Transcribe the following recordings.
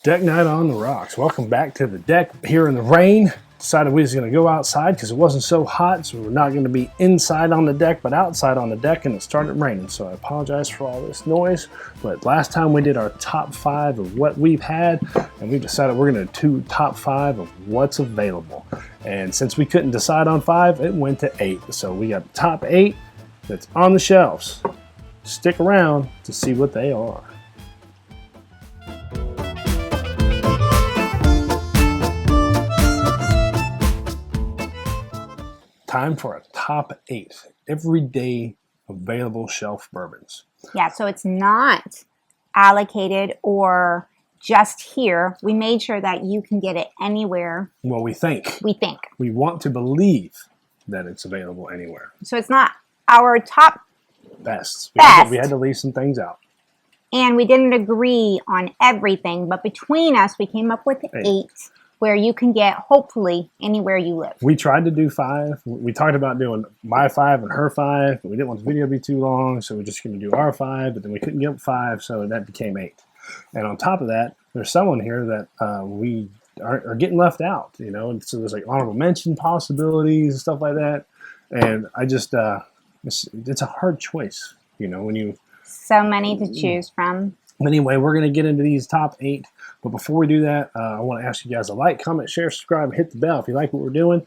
Deck night on the rocks. Welcome back to the deck here in the rain. Decided we was going to go outside because it wasn't so hot, so we're not going to be inside on the deck, but outside on the deck, and it started raining. So I apologize for all this noise. But last time we did our top 5 of what we've had, and we decided we're going to do top 5 of what's available. And since we couldn't decide on 5, it went to 8. So we got the top 8 that's on the shelves. Stick around to see what they are. Time for a top 8 everyday available shelf bourbons. Yeah, so it's not allocated or just here. We made sure that you can get it anywhere. Well, we think. We want to believe that it's available anywhere. So it's not our top best. Best. We had to leave some things out. And we didn't agree on everything, but between us, we came up with 8. Where you can get, hopefully, anywhere you live. We tried to do 5. We talked about doing my 5 and her 5, but we didn't want the video to be too long, so we're just going to do our 5, but then we couldn't get 5, so that became 8. And on top of that, there's someone here that we are getting left out, you know, and so there's like honorable mention possibilities and stuff like that. And I just, it's a hard choice, you know, when you... So many to choose from. Anyway, we're going to get into these top 8. But before we do that, I want to ask you guys to like, comment, share, subscribe, hit the bell. If you like what we're doing,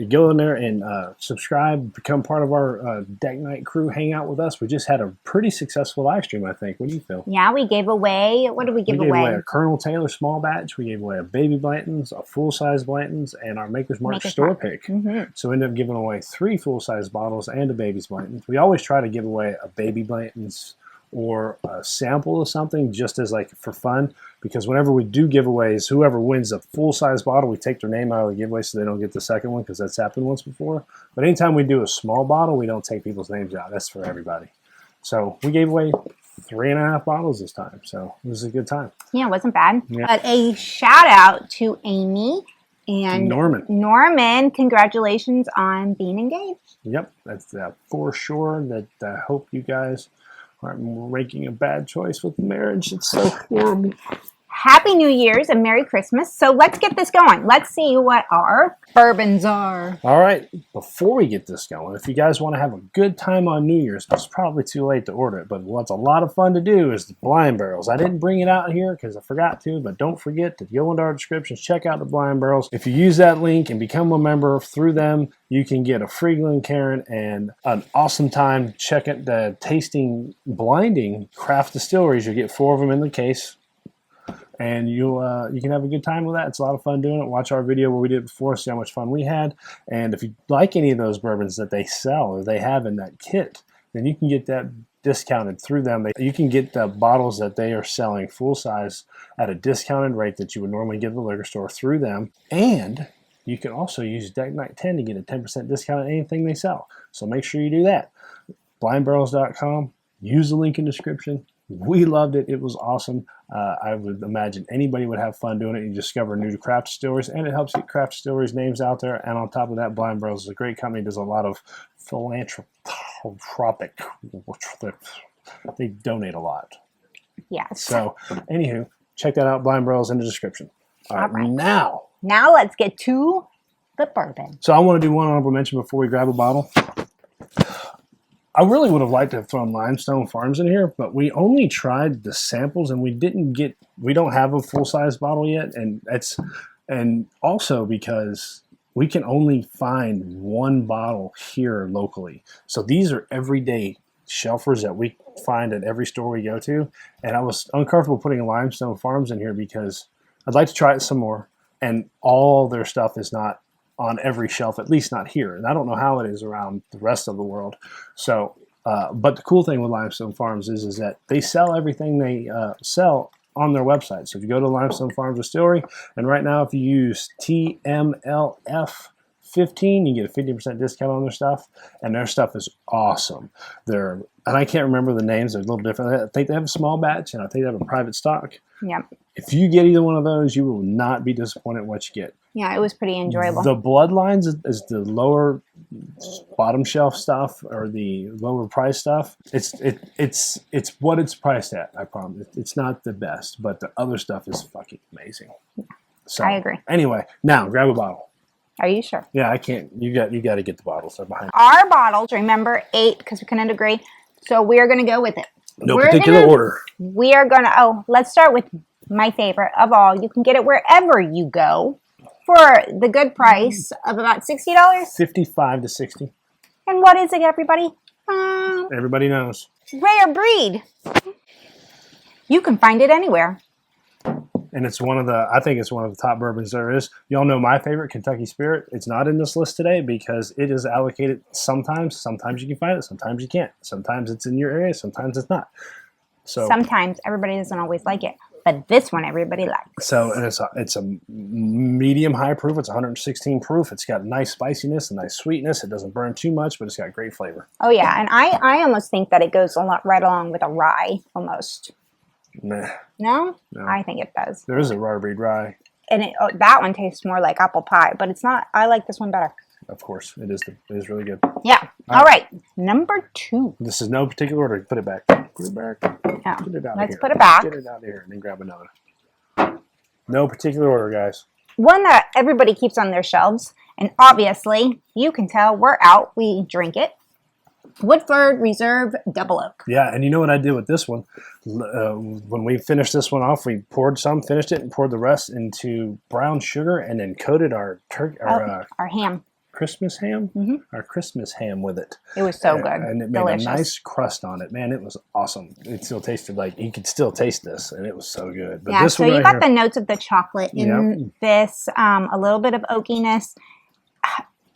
go in there and subscribe, become part of our deck night crew, hang out with us. We just had a pretty successful live stream, I think. What do you feel? Yeah, we gave away, what did we give away? We gave away a Colonel Taylor small batch. We gave away a Baby Blanton's, a full-size Blanton's, and our Maker's Mark store pick. So we ended up giving away 3 full-size bottles and a Baby's Blanton's. We always try to give away a Baby Blanton's or a sample of something just as like for fun, because whenever we do giveaways, whoever wins a full-size bottle, we take their name out of the giveaway so they don't get the second one, because that's happened once before. But anytime we do a small bottle, we don't take people's names out. That's for everybody. So we gave away 3.5 bottles this time, so it was a good time. Yeah, it wasn't bad. Yeah. But a shout out to Amy and Norman, congratulations on being engaged. Yep, that's for sure. That I hope you guys aren't making a bad choice with marriage. It's so horrible. Happy New Year's and Merry Christmas. So let's get this going. Let's see what our bourbons are. All right. Before we get this going, if you guys want to have a good time on New Year's, it's probably too late to order it, but what's a lot of fun to do is the blind barrels. I didn't bring it out here because I forgot to, but don't forget to go into our descriptions, check out the blind barrels. If you use that link and become a member through them, you can get a free Glencairn and an awesome time checking the tasting blinding craft distilleries. You get 4 of them in the case. And you can have a good time with that. It's a lot of fun doing it. Watch our video where we did it before, see how much fun we had. And if you like any of those bourbons that they sell or they have in that kit, then you can get that discounted through them. You can get the bottles that they are selling full size at a discounted rate that you would normally get at the liquor store through them. And you can also use Deck Night 10 to get a 10% discount on anything they sell. So make sure you do that. blindbarrels.com. Use the link in the description. We loved it. It was awesome. I would imagine anybody would have fun doing it. You discover new craft distilleries, and it helps get craft distilleries names out there. And on top of that, Blind Barrels is a great company. Does a lot of philanthropic. They donate a lot. Yes. So, anywho, check that out. Blind Barrels in the description. All right. Now let's get to the bourbon. So I want to do one honorable mention before we grab a bottle. I really would have liked to have thrown Limestone Farms in here, but we only tried the samples and we don't have a full-size bottle yet. And also because we can only find 1 bottle here locally. So these are everyday shelfers that we find at every store we go to. And I was uncomfortable putting Limestone Farms in here because I'd like to try it some more. And all their stuff is not on every shelf, at least not here. And I don't know how it is around the rest of the world. So, but the cool thing with Limestone Farms is that they sell everything they sell on their website. So if you go to Limestone Farms Distillery, and right now if you use TMLF 15, you get a 50% discount on their stuff, and their stuff is awesome. And I can't remember the names, they're a little different. I think they have a small batch, and I think they have a private stock. Yep. If you get either one of those, you will not be disappointed in what you get. Yeah, it was pretty enjoyable. The Bloodlines is the lower bottom shelf stuff or the lower price stuff, it's what it's priced at. I promise. It's not the best, but the other stuff is fucking amazing. So I agree. Anyway, now grab a bottle. Are you sure? Yeah, I can't. You got to get the bottles. They're behind. Our bottles, remember, 8 because we couldn't agree. So we're gonna go with it. No particular order. We are gonna. Oh, let's start with my favorite of all. You can get it wherever you go for the good price of about $60. $55 to $60. And what is it, everybody? Everybody knows. Rare breed. You can find it anywhere. And it's I think it's one of the top bourbons there is. Y'all know my favorite, Kentucky Spirit. It's not in this list today because it is allocated sometimes. Sometimes you can find it, sometimes you can't. Sometimes it's in your area, sometimes it's not. So sometimes everybody doesn't always like it, but this one everybody likes. So, and it's a medium high proof. It's 116 proof. It's got nice spiciness and nice sweetness. It doesn't burn too much, but it's got great flavor. Oh yeah, and I almost think that it goes a lot right along with a rye almost. Nah. No? No. I think it does. There is a rare breed rye. And that one tastes more like apple pie, but it's not. I like this one better. Of course, it is. It is really good. Yeah. All right. Number 2. This is no particular order. Put it back. Put it back. Yeah. Get it out Let's of here. put it back. Get it out of here and then grab another. No particular order, guys. One that everybody keeps on their shelves, and obviously you can tell we're out. We drink it. Woodford Reserve Double Oak. Yeah, and you know what I did with this one? When we finished this one off, we poured some, finished it, and poured the rest into brown sugar, and then coated our ham. Christmas ham, our Christmas ham with it. It was so good, and it made delicious. a nice crust on it. Man, it was awesome. It still tasted like you could still taste this, and it was so good. But yeah, this so one you right got here, the notes of the chocolate in this, a little bit of oakiness.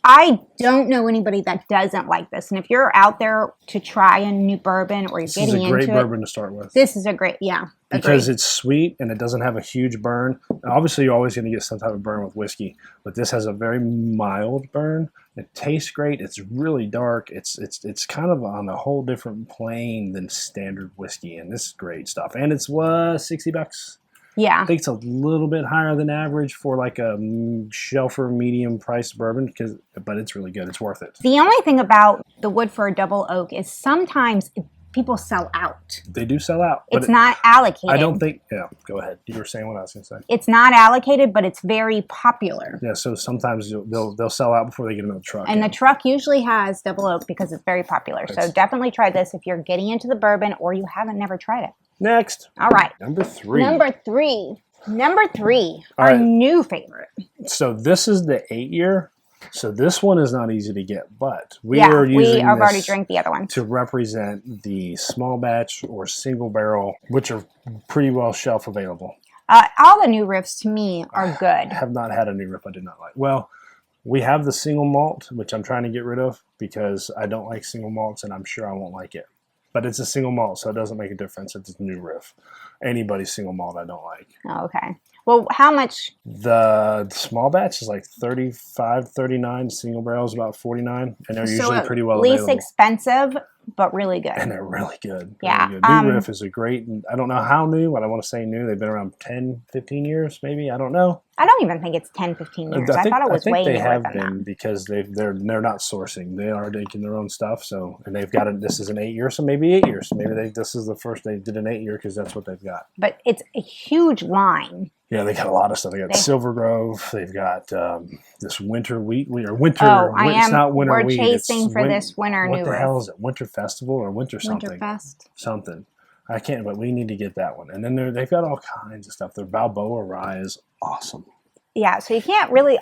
I don't know anybody that doesn't like this. And if you're out there to try a new bourbon or you're getting into it. This is a great bourbon to start with. This is a great, yeah. Because it's sweet and it doesn't have a huge burn. And obviously, you're always going to get some type of burn with whiskey. But this has a very mild burn. It tastes great. It's really dark. It's kind of on a whole different plane than standard whiskey. And this is great stuff. And it's $60. Yeah. I think it's a little bit higher than average for like a shelfer medium priced bourbon, but it's really good. It's worth it. The only thing about the Woodford Double Oak is sometimes people sell out. They do sell out. It's not allocated. I don't think, yeah, go ahead. You were saying what I was going to say. It's not allocated, but it's very popular. Yeah, so sometimes they'll sell out before they get another truck. And the truck usually has Double Oak because it's very popular. So definitely try this if you're getting into the bourbon or you haven't never tried it. Next. All right. Number 3. Number three, All our right. new favorite. So this is the 8-year. So this one is not easy to get, but we are using we have this already drank the other one to represent the small batch or single barrel, which are pretty well shelf available. All the new riffs to me are good. I have not had a new riff I did not like. Well, we have the single malt, which I'm trying to get rid of because I don't like single malts and I'm sure I won't like it. But it's a single malt, so it doesn't make a difference. It's a new riff. Anybody's single malt I don't like. Oh, okay. Well, how much? The small batch is like 35, 39. Single barrel is about 49. And they're usually pretty well least available. expensive, but really good. And they're really good. Yeah. Really good. New riff is a great, I don't know how new, but I want to say new. They've been around 10, 15 years, maybe. I don't know. I don't even think it's 10, 15 years. I thought it was way newer than that. I think they have been because they're not sourcing. They are making their own stuff. So, and they've got this is an 8-year, so maybe 8 years. Maybe this is the first they did an 8-year because that's what they've got. But it's a huge line. Yeah, they got a lot of stuff. They got Silver Grove. They've got this winter wheat or winter. Oh, it's not winter we're wheat. chasing for this winter new riff. What the hell is it? Winter Festival or Winter something? Winterfest. Something. I can't, but we need to get that one. And then they've got all kinds of stuff. Their Balboa rye is awesome. Yeah, so you can't really.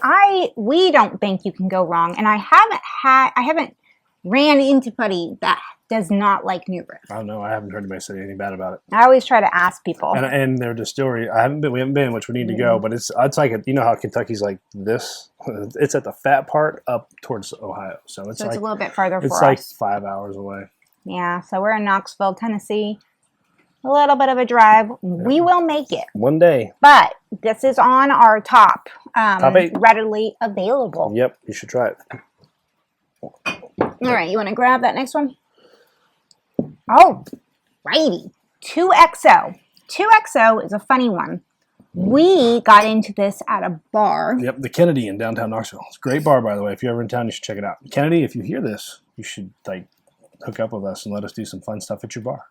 We don't think you can go wrong, and I haven't ran into buddy that does not like new riff. I don't know. I haven't heard anybody say anything bad about it. I always try to ask people. And their distillery, we haven't been, which we need to go. But it's like you know how Kentucky's like this. It's at the fat part up towards Ohio, so it's like a little bit further for us. It's like 5 hours away. Yeah, so we're in Knoxville, Tennessee. A little bit of a drive. Yeah. We will make it one day. But this is on our top 8. readily available. Yep, you should try it. All right, you want to grab that next one? Oh, righty. 2XO. 2XO is a funny one. We got into this at a bar. Yep, the Kennedy in downtown Knoxville. It's a great bar, by the way. If you're ever in town, you should check it out. Kennedy, if you hear this, you should like hook up with us and let us do some fun stuff at your bar.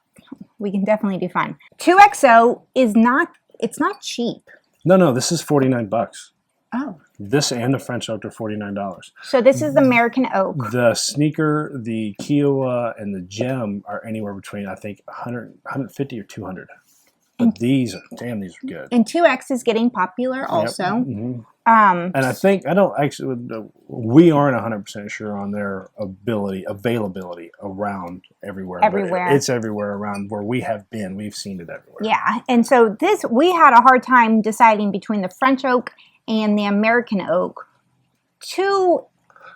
We can definitely do fun. 2XO is not, it's not cheap. No, this is $49. Oh. This and the French oak are $49. So this is the American oak. The sneaker, the Kiowa, and the gem are anywhere between, I think, 150 or 200. But these are good. And 2X is getting popular also. Yep. Mm-hmm. And I think, we aren't 100% sure on their availability around everywhere. Everywhere. It's everywhere around where we have been. We've seen it everywhere. Yeah. And so we had a hard time deciding between the French oak and the American oak.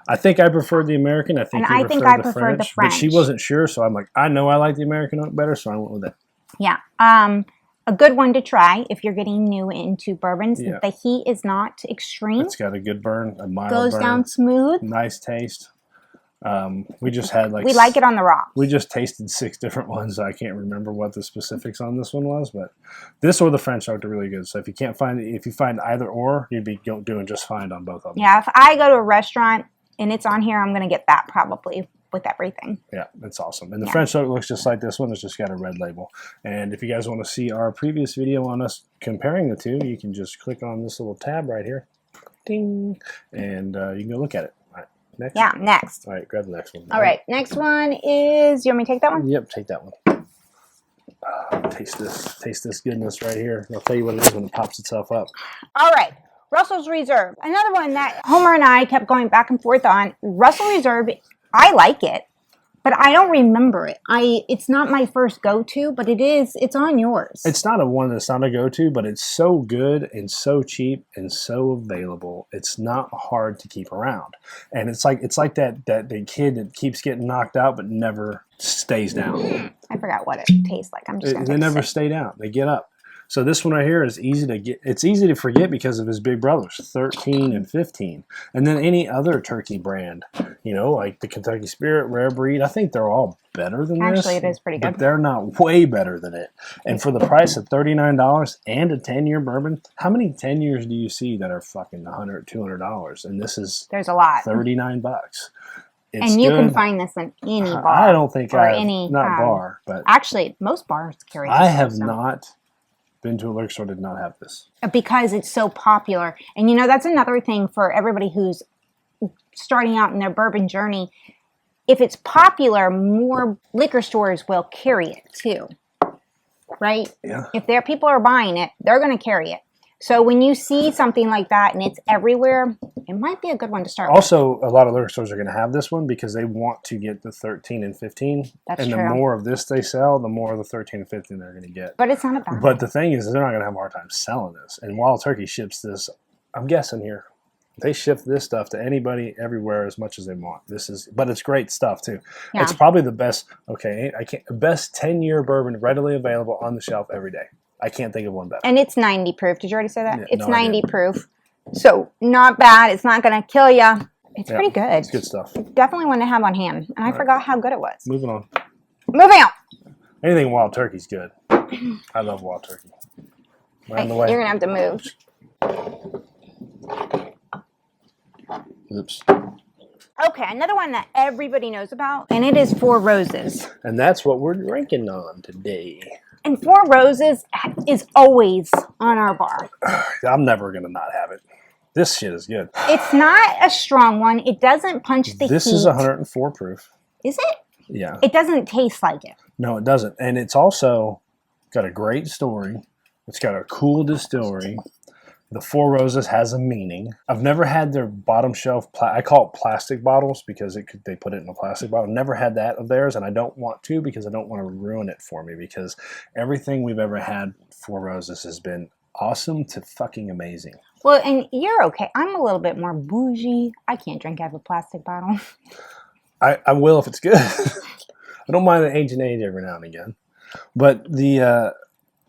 I think I preferred the American. I think I preferred the French. But she wasn't sure, so I'm like, I know I like the American oak better, so I went with it. Yeah. A good one to try if you're getting new into bourbons. Yeah. The heat is not extreme. It's got a good burn, a mild burn. Goes down smooth. Nice taste. We just had we like it on the rocks. We just tasted 6 different ones. I can't remember what the specifics on this one was, but this or the French oak are really good. So if you find either or, you'd be doing just fine on both of them. Yeah, if I go to a restaurant and it's on here, I'm going to get that probably with everything. Yeah, that's awesome. And the French oak looks just like this one. It's just got a red label. And if you guys want to see our previous video on us comparing the two, you can just click on this little tab right here. Ding. And you can go look at it. All right, next. Yeah, next. All right, grab the next one. All right, next one is, you want me to take that one? Yep, take that one. Taste this goodness right here. I'll tell you what it is when it pops itself up. All right. Russell's Reserve. Another one that Homer and I kept going back and forth on. Russell Reserve, I like it, but I don't remember it. It's not my first go-to, but it's on yours. It's not one that's not a go-to, but it's so good and so cheap and so available. It's not hard to keep around. And it's like that kid that keeps getting knocked out but never stays down. I forgot what it tastes like. They never stay down. They get up. So this one right here is easy to get. It's easy to forget because of his big brothers, 13 and 15. And then any other turkey brand, like the Kentucky Spirit, Rare Breed, I think they're all better than this. Actually, it is pretty good. But they're not way better than it. And for the price of $39 and a 10-year bourbon, how many 10 years do you see that are fucking $100, $200? And there's a lot. $39. And you can find this in any bar. I don't think bar, but actually most bars carry this. I have not been to a liquor store did not have this. Because it's so popular. And that's another thing for everybody who's starting out in their bourbon journey. If it's popular, more liquor stores will carry it too. Right? Yeah. If people are buying it, they're going to carry it. So when you see something like that and it's everywhere, it might be a good one to start with. Also, a lot of liquor stores are going to have this one because they want to get the 13 and 15. That's true. And the more of this they sell, the more of the 13 and 15 they're going to get. But it's not a bad one. But the thing is, they're not going to have a hard time selling this. And Wild Turkey ships this, I'm guessing here, they ship this stuff to anybody everywhere as much as they want. But it's great stuff too. Yeah. It's probably the best, best 10-year bourbon readily available on the shelf every day. I can't think of one better. And it's 90 proof. Did you already say that? Yeah, it's 90 proof. So not bad. It's not going to kill you. It's pretty good. It's good stuff. Definitely one to have on hand. And I forgot how good it was. Moving on. Moving on. Anything Wild Turkey's good. I love Wild Turkey. On the way. You're going to have to move. Oops. Okay, another one that everybody knows about, and it is Four Roses. And that's what we're drinking on today. And Four Roses is always on our bar. I'm never going to not have it. This shit is good. It's not a strong one. It doesn't punch the heat. This is 104 proof. Is it? Yeah. It doesn't taste like it. No, it doesn't. And it's also got a great story. It's got a cool distillery. The Four Roses has a meaning. I've never had their bottom shelf, I call it plastic bottles because they put it in a plastic bottle. I've never had that of theirs, and I don't want to because I don't want to ruin it for me because everything we've ever had Four Roses has been awesome to fucking amazing. Well, and you're okay. I'm a little bit more bougie. I can't drink out of a plastic bottle. I will if it's good. I don't mind an age and age every now and again. But the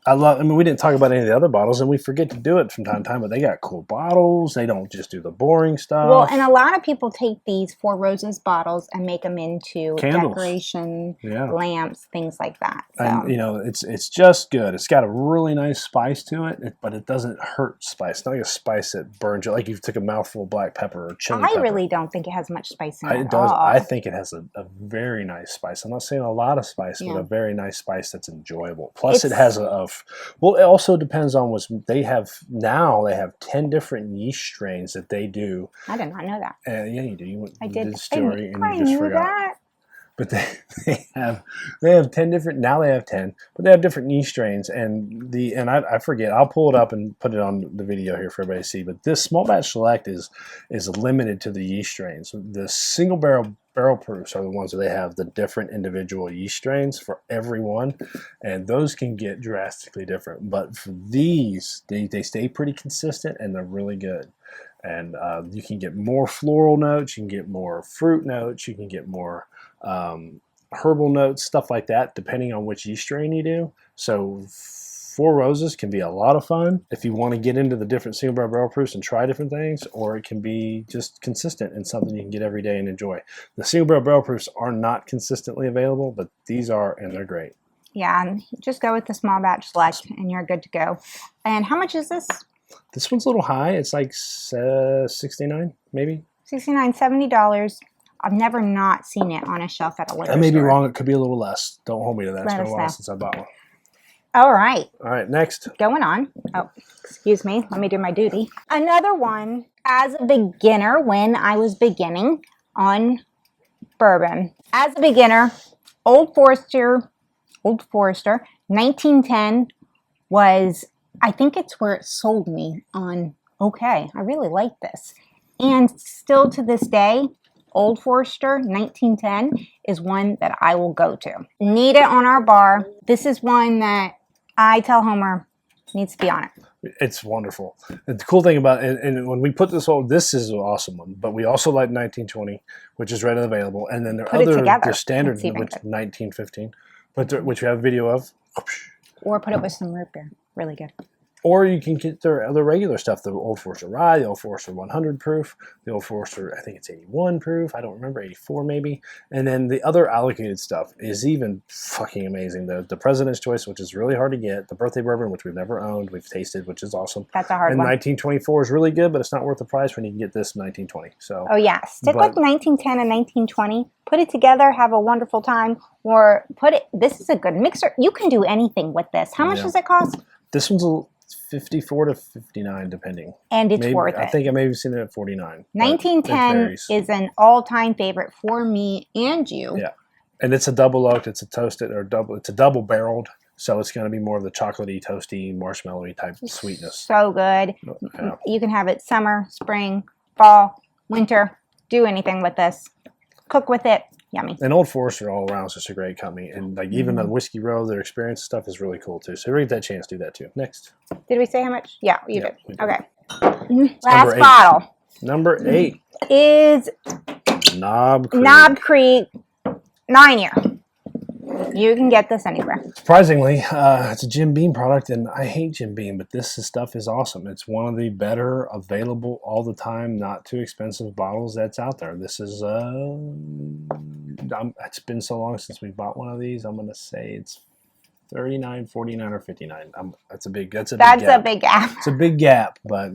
I mean, we didn't talk about any of the other bottles, and we forget to do it from time to time, but they got cool bottles. They don't just do the boring stuff. Well, and a lot of people take these Four Roses bottles and make them into Candles. decoration, lamps, things like that. So. And, you know, it's just good. It's got a really nice spice to it, but it doesn't hurt spice. It's not like a spice that burns you, like you took a mouthful of black pepper or chili pepper. I really don't think it has much spice in it It does. I think it has a very nice spice. I'm not saying a lot of spice, but a very nice spice that's enjoyable. Plus, it has well, it also depends on what they have. Now they have 10 different yeast strains that they do. I did not know that. Yeah, you do. I did. The story, and I you just knew forgot. that. But they have 10 different. Now they have 10, but they have different yeast strains. And I forget. I'll pull it up and put it on the video here for everybody to see. But this small batch select is limited to the yeast strains. The single barrel proofs are the ones that they have the different individual yeast strains for every one, and those can get drastically different. But for these, they stay pretty consistent, and they're really good. And you can get more floral notes, you can get more fruit notes, you can get more herbal notes, stuff like that, depending on which yeast strain you do. So Four Roses can be a lot of fun if you want to get into the different single barrel proofs and try different things, or it can be just consistent and something you can get every day and enjoy. The single barrel proofs are not consistently available, but these are, and they're great. Yeah, and just go with the small batch select and you're good to go. And how much is this? This one's a little high. It's like $69, maybe. $69, $70. I've never not seen it on a shelf at a liquor store. I may be wrong. It could be a little less. Don't hold me to that. It's been a while since I bought one. All right. All right, next. Going on. Oh, excuse me. Let me do my duty. Another one, as a beginner, when I was beginning on bourbon. As a beginner, Old Forester, 1910 was, I think it's where it sold me on, okay, I really like this. And still to this day, Old Forester 1910 is one that I will go to. Need it on our bar. This is one that I tell Homer needs to be on it. It's wonderful. And the cool thing about it, and when we put this is an awesome one, but we also like 1920, which is readily available. And then there are other standard, which 1915, which we have a video of. Or put it with some root beer. Really good. Or you can get their other regular stuff, the Old Forester Rye, the Old Forester 100 proof, the Old Forester, I think it's 81 proof, I don't remember, 84 maybe. And then the other allocated stuff is even fucking amazing. The President's Choice, which is really hard to get, the Birthday Bourbon, which we've never owned, we've tasted, which is awesome. That's a hard one. And 1924 is really good, but it's not worth the price when you can get this in 1920. So. Oh yeah, stick with 1910 and 1920. Put it together, have a wonderful time, or this is a good mixer. You can do anything with this. How much does it cost? This one's $54 to $59 depending. And it's worth it. I think I may have seen it at $49. 1910 is an all-time favorite for me and you. Yeah. And it's a double oaked, it's a toasted it's a double barreled, so it's going to be more of the chocolatey, toasty, marshmallowy type sweetness. So good. Yeah. You can have it summer, spring, fall, winter. Do anything with this. Cook with it. Yummy. And Old Forester all around is just a great company. And like even the Whiskey Row, their experience stuff is really cool too. So if you get that chance, do that too. Next. Did we say how much? Yeah, you did. We did. Okay. Last bottle. Number 8 is Knob Creek. Knob Creek 9-year. You can get this anywhere. Surprisingly, it's a Jim Beam product, and I hate Jim Beam, but this stuff is awesome. It's one of the better available all the time, not too expensive bottles that's out there. This is, it's been so long since we bought one of these. I'm going to say it's $39, $49, or $59. That's a big gap. A big gap. It's a big gap, but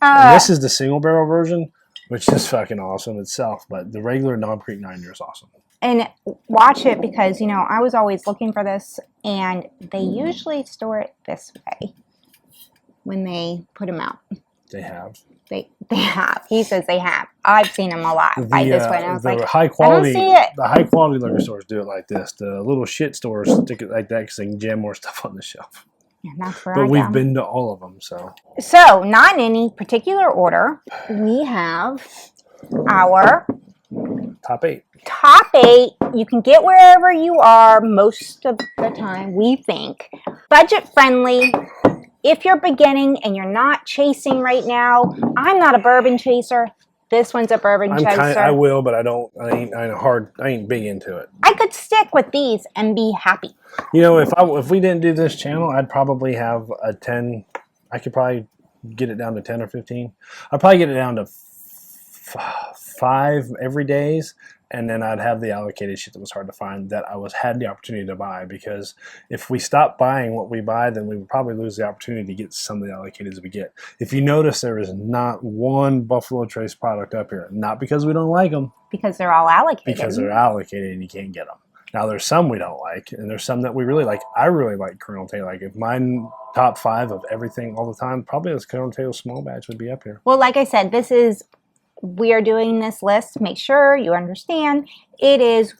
and this is the single barrel version, which is fucking awesome itself. But the regular Knob Creek 9-year is awesome. And watch it because, I was always looking for this, and they usually store it this way when they put them out. They have. They have. He says they have. I've seen them a lot by this way. And I was like, high quality, I don't see it. The high quality liquor stores do it like this. The little shit stores stick it like that because they can jam more stuff on the shelf. And that's where but we've been to all of them, so. So, not in any particular order, we have our top 8. Top 8, you can get wherever you are most of the time, we think. Budget friendly. If you're beginning and you're not chasing right now, I'm not a bourbon chaser. This one's a bourbon Chester. I will, but I ain't big into it. I could stick with these and be happy. You know, if we didn't do this channel, I'd probably have a 10. I could probably get it down to 10 or 15. I'd probably get it down to 5 every days, and then I'd have the allocated shit that was hard to find that had the opportunity to buy, because if we stop buying what we buy, then we would probably lose the opportunity to get some of the allocated we get. If you notice, there is not one Buffalo Trace product up here. Not because we don't like them. Because they're all allocated. Because they're allocated and you can't get them. Now, there's some we don't like, and there's some that we really like. I really like Colonel Taylor. Like, if mine top 5 of everything all the time, probably this Colonel Taylor small batch would be up here. Well, like I said, we are doing this list. Make sure you understand it is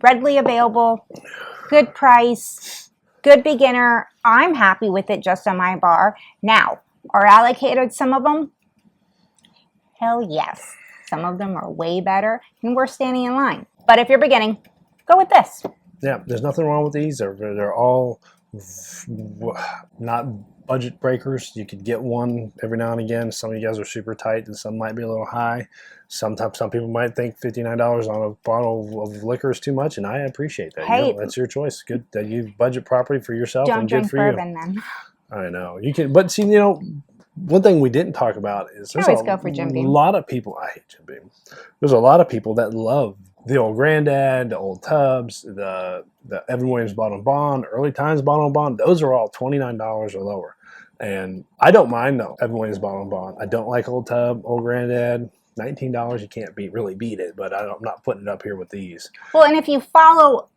readily available, good price, good beginner. I'm happy with it just on my bar. Now, are allocated some of them? Hell yes. Some of them are way better, and we're standing in line. But if you're beginning, go with this. Yeah, there's nothing wrong with these. They're all not budget breakers. You could get one every now and again. Some of you guys are super tight, and some might be a little high. Sometimes some people might think $59 on a bottle of liquor is too much, and I appreciate that. Hey, that's your choice. Good that you budget properly for yourself don't and good drink for bourbon you. then. I know you can, but see, one thing we didn't talk about is there's always go for Jim Beam. A lot of people. I hate Jim Beam. There's a lot of people that love the old Granddad, the old Tubs, the Evan Williams Bottle and Bond, Early Times Bottle and Bond. Those are all $29 or lower. And I don't mind the Evan Williams Bottle and Bond. I don't like Old Tub, Old Granddad. $19, you can't really beat it, but I'm not putting it up here with these. Well, and if you follow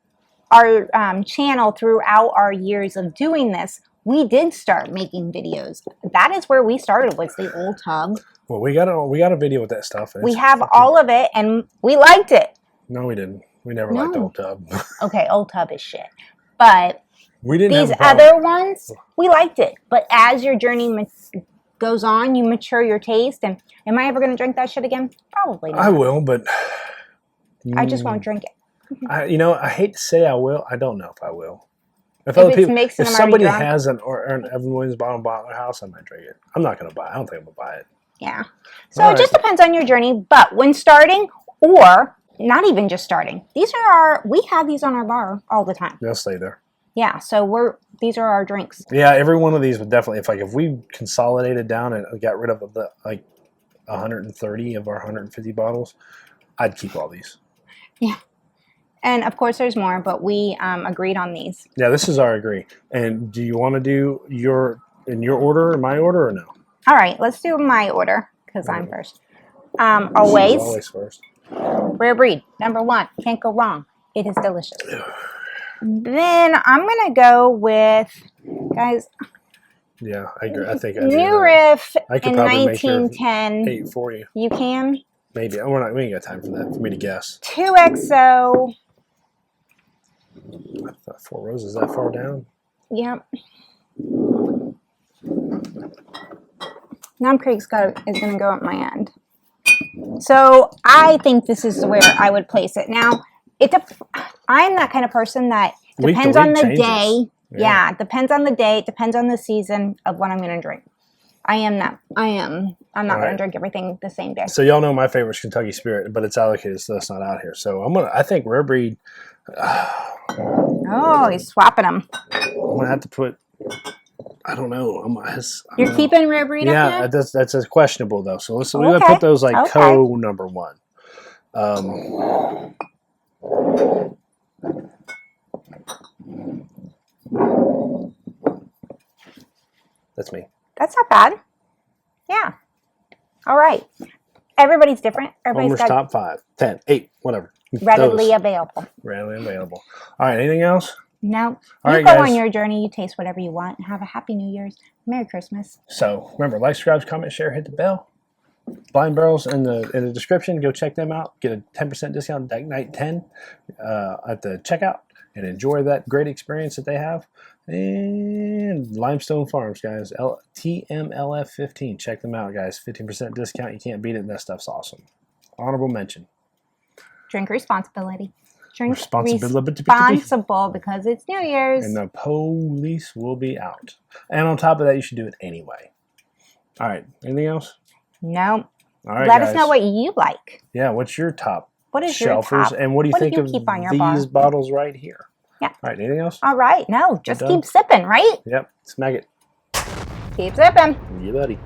our channel throughout our years of doing this, we did start making videos. That is where we started, was the Old Tub. Well, we got a video with that stuff. We have all of it, and we liked it. No, we didn't. We never liked Old Tub. Okay, Old Tub is shit. But we didn't these other ones, we liked it. But as your journey goes on, you mature your taste. And am I ever going to drink that shit again? Probably not. I will, but I just won't drink it. I hate to say I will. I don't know if I will. If somebody has an Evan Williams bottle in their house, I might drink it. I'm not going to buy it. I don't think I'm going to buy it. Yeah. So it just depends on your journey. But when starting, or not even just starting, we have these on our bar all the time. They'll stay there. Yeah. So these are our drinks. Yeah. Every one of these would definitely, if we consolidated down and got rid of the 130 of our 150 bottles, I'd keep all these. Yeah. And of course there's more, but we agreed on these. Yeah, this is our agree. And do you want to do in your order or my order or no? All right, let's do my order because I'm first. Always first. Rare breed, number 1. Can't go wrong. It is delicious. Then I'm going to go with, guys. Yeah, I agree. I think I New Riff in probably 1910. Make 8 for you. You can? Maybe. We ain't got time for that, for me to guess. 2XO. 4 Roses that far down? Yep. Nom Creek's is going to go at my end. So I think this is where I would place it. Now, I'm that kind of person that depends on the day. Yeah, it depends on the day. It depends on the season of what I'm going to drink. I'm not going to drink everything the same day. So y'all know my favorite is Kentucky Spirit, but it's allocated, so it's not out here. So I think Rare Breed. Oh, he's swapping them. I'm gonna have to put. I don't know. You're keeping Rare Breed? Yeah, up there? that's questionable though. So we're gonna put those co number 1. That's me. That's not bad. Yeah. All right. Everybody's different. Everybody's got top 5, 10, 8, whatever. Readily available. Readily available. All right. Anything else? No. All right, go guys. On your journey. You taste whatever you want. Have a happy New Year's. Merry Christmas. So remember, like, subscribe, comment, share, hit the bell. Blind Barrels in the description. Go check them out. Get a 10% discount Deck Night 10 at the checkout and enjoy that great experience that they have. And Limestone Farms, guys. TMLF15. Check them out, guys. 15% discount. You can't beat it. And that stuff's awesome. Honorable mention. Drink responsibility. Drink responsible because it's New Year's. And the police will be out. And on top of that, you should do it anyway. All right. Anything else? No. All right, Let guys. us know what you like. Yeah, what's your top What is your shelfers? top? And what do you What do think you of keep on your these bar? bottles right here? Yeah. All right, anything else? All right. No, just done? keep sipping, right? Yep, smack it. Keep sipping. You buddy.